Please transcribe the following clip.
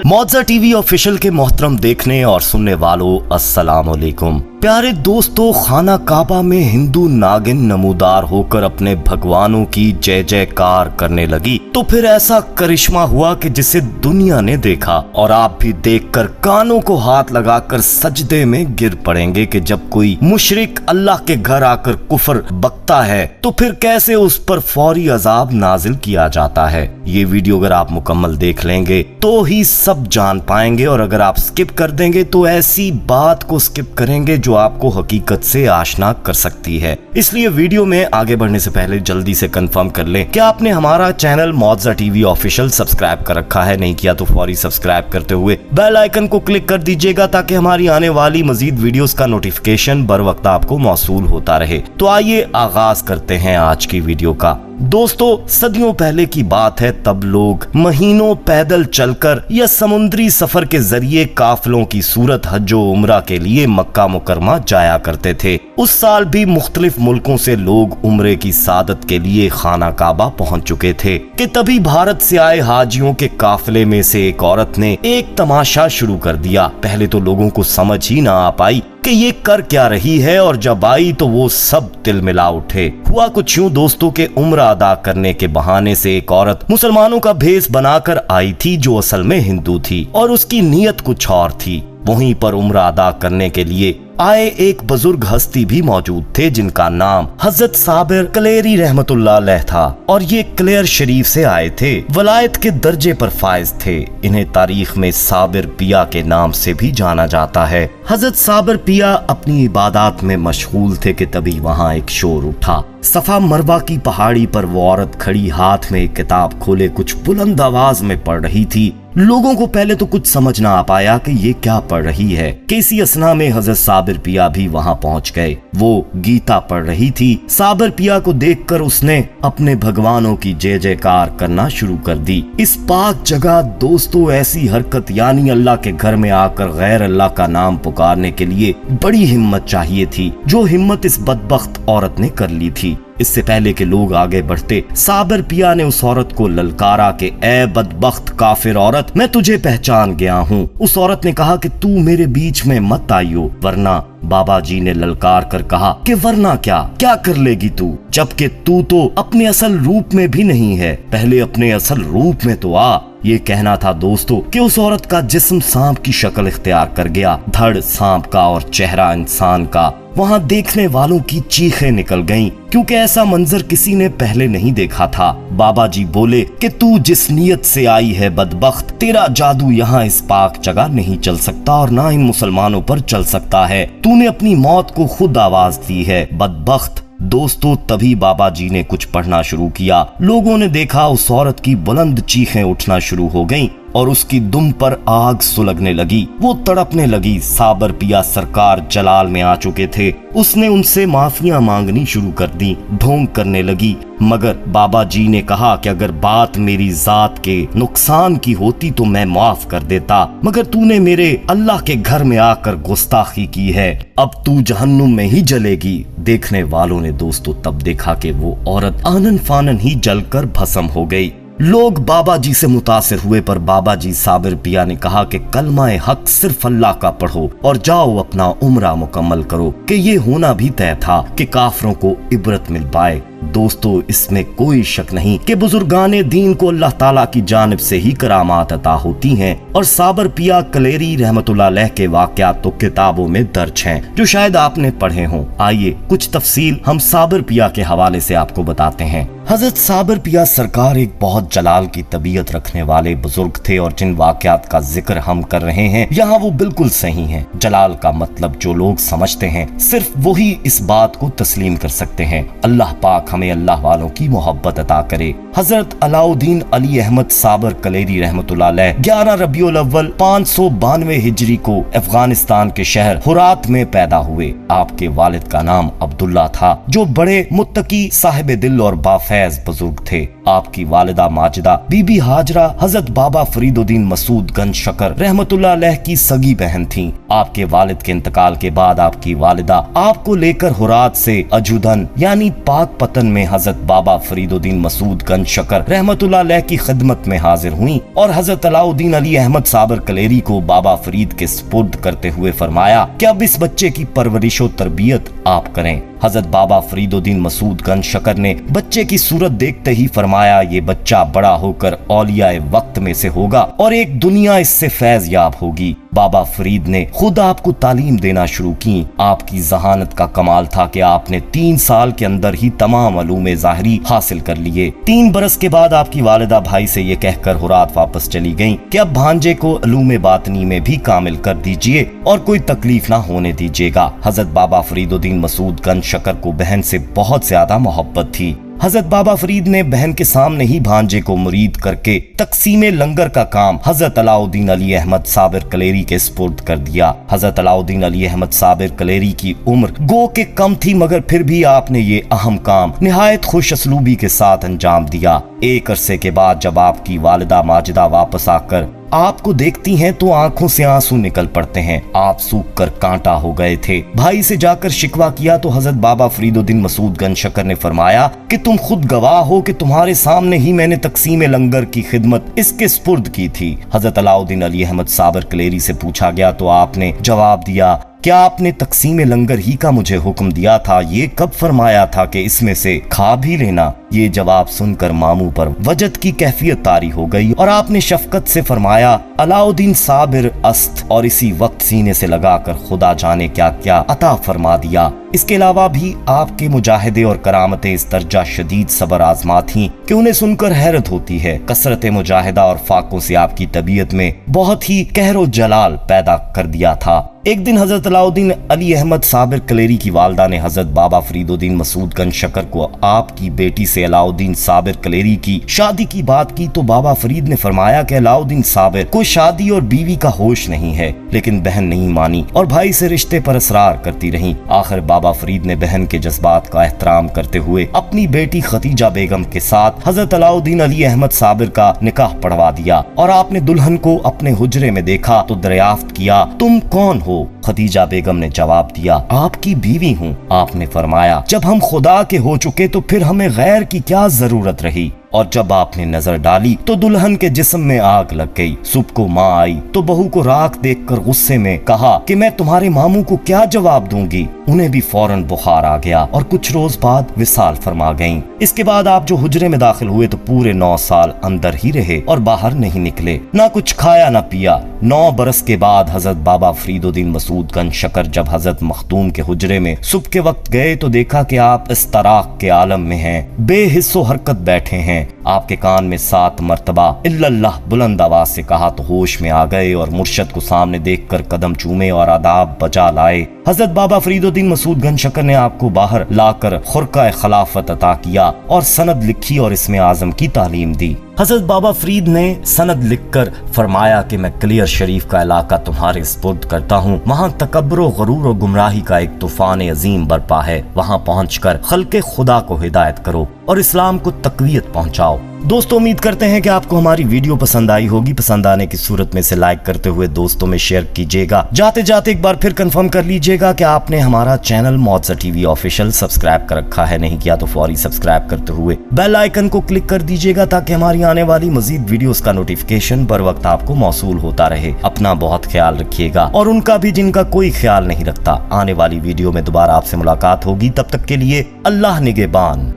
मौजा TV official के मोहतरम देखने और सुनने वालों अस्सलाम वालेकुम। प्यारे दोस्तों, खाना काबा में हिंदू नागिन नमूदार होकर अपने भगवानों की जय जयकार करने लगी तो फिर ऐसा करिश्मा हुआ कि जिसे दुनिया ने देखा और आप भी देखकर कानों को हाथ लगाकर सजदे में गिर पड़ेंगे कि जब कोई मुशरिक अल्लाह के घर आकर कुफर बकता है तो फिर कैसे उस पर फौरी अजाब नाजिल किया जाता है। ये वीडियो अगर आप मुकम्मल देख लेंगे तो ही सब जान पाएंगे, और अगर आप स्किप कर देंगे तो ऐसी बात को स्किप करेंगे जो आपको हकीकत से आशना कर सकती है। इसलिए वीडियो में आगे बढ़ने से पहले जल्दी से कंफर्म कर लें कि आपने हमारा चैनल मौजा टीवी ऑफिशियल सब्सक्राइब कर रखा है। नहीं किया तो फौरी सब्सक्राइब करते हुए बेल आइकन को क्लिक कर दीजिएगा ताकि हमारी आने वाली मजीद वीडियोस का नोटिफिकेशन बर वक्त आपको मौसूल होता रहे। तो आइए आगाज करते हैं आज की वीडियो का। दोस्तों, सदियों पहले की बात है, तब लोग महीनों पैदल चलकर या समुद्री सफर के जरिए काफिलों की सूरत हज व उम्रा के लिए मक्का मुकरमा जाया करते थे। उस साल भी मुख्तलिफ मुल्कों से लोग उम्रे की सादत के लिए खाना काबा पहुंच चुके थे कि तभी भारत से आए हाजियों के काफिले में से एक औरत ने एक तमाशा शुरू कर दिया। पहले तो लोगों को समझ ही ना आ पाई कि ये कर क्या रही है, और जब आई तो वो सब तिलमिला उठे। हुआ कुछ यूं दोस्तों के उम्र अदा करने के बहाने से एक औरत मुसलमानों का भेष बनाकर आई थी जो असल में हिंदू थी और उसकी नीयत कुछ और थी। वहीं पर उम्र अदा करने के लिए आए एक बुजुर्ग हस्ती भी मौजूद थे जिनका नाम हजरत साबिर कलेरी रहमतुल्लाह अलैह था, और ये क्लेयर शरीफ से आए थे। वलायत के दर्जे पर फाइज थे। इन्हें तारीख में साबिर पिया के नाम से भी जाना जाता है। हजरत साबिर पिया अपनी इबादत में मशगूल थे कि तभी वहाँ एक शोर उठा। सफा मरवा की पहाड़ी पर वो औरत खड़ी हाथ में एक किताब खोले कुछ बुलंद आवाज में पढ़ रही थी। लोगों को पहले तो कुछ समझ ना आ पाया कि ये क्या पढ़ रही है कि इसी असना में हजरत साबिर पिया भी वहां पहुंच गए। वो गीता पढ़ रही थी। साबिर पिया को देखकर उसने अपने भगवानों की जय जयकार करना शुरू कर दी। इस पाक जगह दोस्तों ऐसी हरकत यानी अल्लाह के घर में आकर गैर अल्लाह का नाम पुकारने के लिए बड़ी हिम्मत चाहिए थी, जो हिम्मत इस बदबख्त औरत ने कर ली थी। इससे पहले के लोग आगे बढ़ते, साबिर पिया ने उस औरत को ललकारा कि ए बदबख्त काफिर औरत, मैं तुझे पहचान गया हूँ। उस औरत ने कहा कि तू मेरे बीच में मत आइयो, वरना बाबा जी ने ललकार कर कहा कि वरना क्या कर लेगी तू, जबकि तू तो अपने असल रूप में भी नहीं है, पहले अपने असल रूप में तो आ। ये कहना था दोस्तों कि उस औरत का जिस्म सांप की शक्ल इख्तियार कर गया, धड़ सांप का और चेहरा इंसान का। वहाँ देखने वालों की चीखें निकल गईं, क्योंकि ऐसा मंजर किसी ने पहले नहीं देखा था। बाबा जी बोले कि तू जिस नीयत से आई है बदबख्त, तेरा जादू यहाँ इस पाक जगह नहीं चल सकता और ना इन मुसलमानों पर चल सकता है। तूने अपनी मौत को खुद आवाज दी है बदबख्त। दोस्तों, तभी बाबा जी ने कुछ पढ़ना शुरू किया। लोगों ने देखा उस औरत की बुलंद चीखें उठना शुरू हो गईं और उसकी दुम पर आग सुलगने लगी। वो तड़पने लगी। साबिर पिया सरकार जलाल में आ चुके थे। उसने उनसे माफियां मांगनी शुरू कर दी, ढोंग करने लगी, मगर बाबा जी ने कहा कि अगर बात मेरी जात के नुकसान की होती तो मैं माफ कर देता, मगर तूने मेरे अल्लाह के घर में आकर गुस्ताखी की है, अब तू जहन्नुम में ही जलेगी। देखने वालों ने दोस्तों तब देखा कि वो औरत आनन फानन ही जलकर भस्म हो गई। लोग बाबा जी से मुतासिर हुए, पर बाबा जी साबिर पिया ने कहा कि कलमाए हक सिर्फ अल्लाह का पढ़ो और जाओ अपना उम्रा मुकम्मल करो, कि ये होना भी तय था कि काफिरों को इबरत मिल पाए। दोस्तों, इसमें कोई शक नहीं कि बुजुर्गाने दीन को अल्लाह ताला की जानिब से ही करामात अता होती हैं, और साबिर पिया कलेरी रहमतुल्लाह अलैह के वाक़यात तो किताबों में दर्ज हैं जो शायद आपने पढ़े हों। आइए कुछ तफसील हम साबिर पिया के हवाले से आपको बताते हैं। हजरत साबिर पिया सरकार एक बहुत जलाल की तबीयत रखने वाले बुजुर्ग थे, और जिन वाक़यात का जिक्र हम कर रहे हैं यहाँ वो बिल्कुल सही हैं। जलाल का मतलब जो लोग समझते हैं सिर्फ वही इस बात को तस्लीम कर सकते हैं। अल्लाह पाक हमें अल्लाह वालों की मोहब्बत अता करे। हजरत अलाउद्दीन अली अहमद साबिर कलेरी रहमतुल्लाह अलैह 11 रबीउल अव्वल 592 हिजरी को अफगानिस्तान के शहर हुरात में पैदा हुए। आपके वालिद का नाम अब्दुल्ला था, जो बड़े मुत्तकी साहिब दिल और बाफैज बुजुर्ग थे। आपकी वालिदा माजिदा बीबी हाजरा हजरत बाबा फरीदुद्दीन मसूद गंज शकर रहमतुल्लाह अलैह की सगी बहन थीं। आपके वालिद के इंतकाल के बाद आपकी वालिदा आपको लेकर हुरात से अजुदन यानी पाक पतन वतन में हजरत बाबा फरीदुद्दीन मसूद गंज शकर रहमतुल्लाह अलैह की खिदमत में हाजिर हुई और हजरत अलाउद्दीन अली अहमद साबर कलेरी को बाबा फरीद के सुपुर्द करते हुए फरमाया कि अब इस बच्चे की परवरिश और तरबियत आप करें। हजरत बाबा फरीदुद्दीन मसूद गंज शकर ने बच्चे की सूरत देखते ही फरमाया, ये बच्चा बड़ा होकर औलियाए वक्त में से होगा और एक दुनिया इससे फैज याब होगी। बाबा फरीद ने खुद आपको तालीम देना शुरू की। आपकी जहानत का कमाल था कि आपने 3 साल के अंदर ही तमाम अलूम ज़ाहिरी हासिल कर लिए। 3 बरस के बाद आपकी वालिदा भाई से ये कहकर हुरात वापस चली गईं कि अब भांजे को अलूम बातनी में भी कामिल कर दीजिए और कोई तकलीफ ना होने दीजिएगा। हजरत बाबा फरीदुद्दीन मसूद गंज शकर को बहन से बहुत ज्यादा मोहब्बत थी। हजरत बाबा फरीद ने बहन के सामने ही भांजे को मुरीद करके तकसीमे लंगर का काम हजरत अलाउद्दीन अली अहमद साबिर कलेरी के सुपुर्द कर दिया। हजरत अलाउद्दीन अली अहमद साबिर कलेरी की उम्र गो के कम थी, मगर फिर भी आपने ये अहम काम निहायत खुश असलूबी के साथ अंजाम दिया। एक अरसे के बाद जब आपकी वालिदा माजिदा वापस आकर आपको देखती हैं तो आंखों से आंसू निकल पड़ते हैं। आप सूख कर कांटा हो गए थे। भाई से जाकर शिकवा किया तो हजरत बाबा फरीदुद्दीन मसूद गंज शकर ने फरमाया कि तुम खुद गवाह हो कि तुम्हारे सामने ही मैंने तकसीम लंगर की खिदमत इसके सुपुर्द की थी। हजरत अलाउद्दीन अली अहमद साबर कलेरी से पूछा गया तो आपने जवाब दिया, क्या आपने तकसीम लंगर ही का मुझे हुक्म दिया था? ये कब फरमाया था कि इसमें से खा भी लेना? ये जवाब सुनकर मामू पर वजद की कैफियत तारी हो गई और आपने शफकत से फरमाया, अलाउद्दीन साबिर अस्त, और इसी वक्त सीने से लगाकर खुदा जाने क्या क्या अता फरमा दिया। इसके अलावा भी आपके मुजाहिदे और करामतें इस दर्जा शदीद सबर आजमा थीं कि उन्हें सुनकर हैरत होती है। कसरत मुजाहिदा और फाकों से आपकी तबीयत में बहुत ही कहरो जलाल पैदा कर दिया था। एक दिन हजरत अलाउद्दीन अली अहमद साबिर कलेरी की वालदा ने हजरत बाबा फरीदुद्दीन मसूद गंज शकर को आपकी बेटी से अलाउद्दीन साबिर कलेरी की शादी की बात की तो बाबा फरीद ने फरमाया कि अलाउद्दीन साबिर को शादी और बीवी का होश नहीं है। लेकिन बहन नहीं मानी और भाई से रिश्ते पर असरार करती रही। आखिर बाबा फरीद ने बहन के जज्बात का एहतराम करते हुए अपनी बेटी खतीजा बेगम के साथ हजरत अलाउद्दीन अली अहमद साबिर का निकाह पढ़वा दिया और आपने दुल्हन को अपने हुजरे में देखा तो दरियाफ्त किया, तुम कौन हो? खतीजा बेगम ने जवाब दिया, आपकी बीवी हूँ। आपने फरमाया, जब हम खुदा के हो चुके तो फिर हमें गैर की क्या जरूरत रही? और जब आपने नजर डाली तो दुल्हन के जिस्म में आग लग गई। सुबह को माँ आई तो बहू को राख देखकर गुस्से में कहा कि मैं तुम्हारे मामू को क्या जवाब दूंगी। उन्हें भी फौरन बुखार आ गया और कुछ रोज बाद विसाल फरमा गईं। इसके बाद आप जो हुजरे में दाखिल हुए तो पूरे 9 साल अंदर ही रहे और बाहर नहीं निकले, ना कुछ खाया ना पिया। 9 बरस के बाद हजरत बाबा फरीदुद्दीन मसूद गंज शकर जब हजरत मखदूम के हुजरे में सुबह के वक्त गए तो देखा कि आप इस्तराक के आलम में हैं, बेहिस्सो हरकत बैठे हैं। आपके कान में 7 मर्तबा इल्लल्लाह बुलंद आवाज से कहा तो होश में आ गए और मुर्शद को सामने देखकर कदम चूमे और आदाब बजा लाए। हजरत बाबा फरीदुद्दीन मसूद गंज शकर ने आपको बाहर लाकर खुरका खिलाफत अता किया और सनद लिखी और इसमें आजम की तालीम दी। हजरत बाबा फरीद ने सनद लिखकर फरमाया कि मैं क्लियर शरीफ का इलाका तुम्हारे सुपुर्द करता हूँ। वहाँ तकब्बुर और गुरूर और गुमराही का एक तूफान अजीम बरपा है। वहाँ पहुँचकर खल्के खुदा को हिदायत करो और इस्लाम को तकवीयत पहुँचाओ। दोस्तों, उम्मीद करते हैं कि आपको हमारी वीडियो पसंद आई होगी। पसंद आने की सूरत में इसे लाइक करते हुए दोस्तों में शेयर कीजिएगा। जाते जाते एक बार फिर कंफर्म कर लीजिएगा कि आपने हमारा चैनल मौजा टीवी ऑफिशियल सब्सक्राइब कर रखा है। नहीं किया तो फौरी सब्सक्राइब करते हुए बेल आइकन को क्लिक कर दीजिएगा ताकि हमारी आने वाली मजीद वीडियोस का नोटिफिकेशन बर वक्त आपको मौसूल होता रहे। अपना बहुत ख्याल रखिएगा और उनका भी जिनका कोई ख्याल नहीं रखता। आने वाली वीडियो में दोबारा आपसे मुलाकात होगी। तब तक के लिए अल्लाह निगहबान।